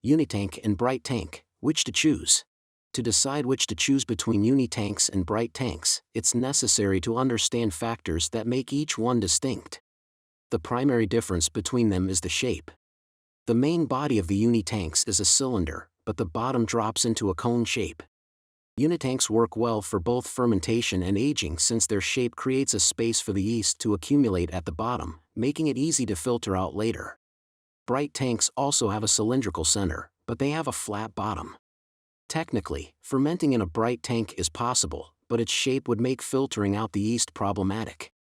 Unitank and Brite tank, which to choose? To decide which to choose between Unitanks and Brite tanks, it's necessary to understand factors that make each one distinct. The primary difference between them is the shape. The main body of the Unitanks is a cylinder, but the bottom drops into a cone shape. Unitanks work well for both fermentation and aging since their shape creates a space for the yeast to accumulate at the bottom, making it easy to filter out later. Brite tanks also have a cylindrical center, but they have a flat bottom. Technically, fermenting in a Brite tank is possible, but its shape would make filtering out the yeast problematic.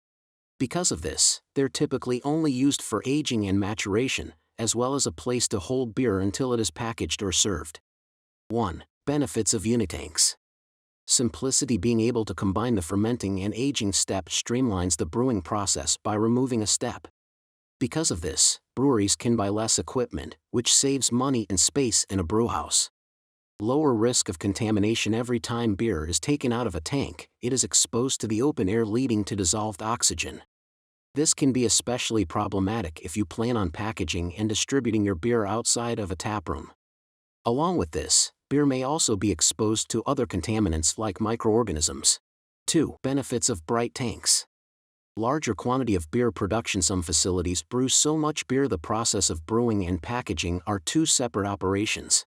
Because of this, they're typically only used for aging and maturation, as well as a place to hold beer until it is packaged or served. 1. Benefits of Unitanks. Simplicity. Being able to combine the fermenting and aging step streamlines the brewing process by removing a step. Because of this, breweries can buy less equipment, which saves money and space in a brewhouse. Lower risk of contamination. Every time beer is taken out of a tank, it is exposed to the open air, leading to dissolved oxygen. This can be especially problematic if you plan on packaging and distributing your beer outside of a taproom. Along with this, beer may also be exposed to other contaminants like microorganisms. 2. Benefits of Brite tanks. Larger quantity of beer production. Some facilities brew so much beer the process of brewing and packaging are two separate operations.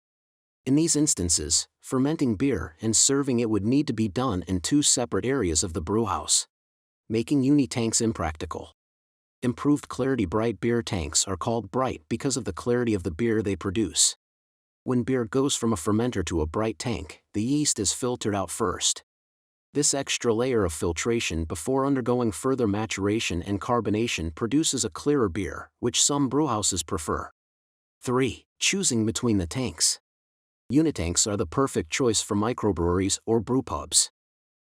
In these instances, fermenting beer and serving it would need to be done in two separate areas of the brewhouse, making Unitanks impractical. Improved clarity. Brite beer tanks are called Brite because of the clarity of the beer they produce. When beer goes from a fermenter to a Brite tank, the yeast is filtered out first. This extra layer of filtration before undergoing further maturation and carbonation produces a clearer beer, which some brewhouses prefer. 3. Choosing between the tanks. Unitanks are the perfect choice for microbreweries or brewpubs.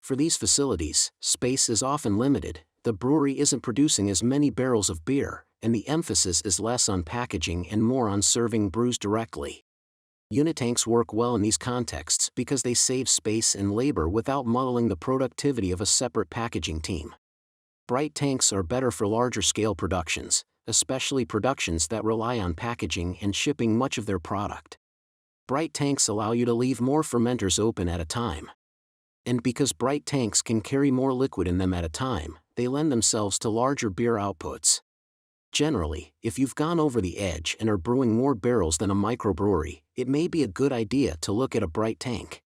For these facilities, space is often limited, the brewery isn't producing as many barrels of beer, and the emphasis is less on packaging and more on serving brews directly. Unitanks work well in these contexts because they save space and labor without muddling the productivity of a separate packaging team. Brite tanks are better for larger scale productions, especially productions that rely on packaging and shipping much of their product. Brite tanks allow you to leave more fermenters open at a time. And because Brite tanks can carry more liquid in them at a time, they lend themselves to larger beer outputs. Generally, if you've gone over the edge and are brewing more barrels than a microbrewery, it may be a good idea to look at a Brite tank.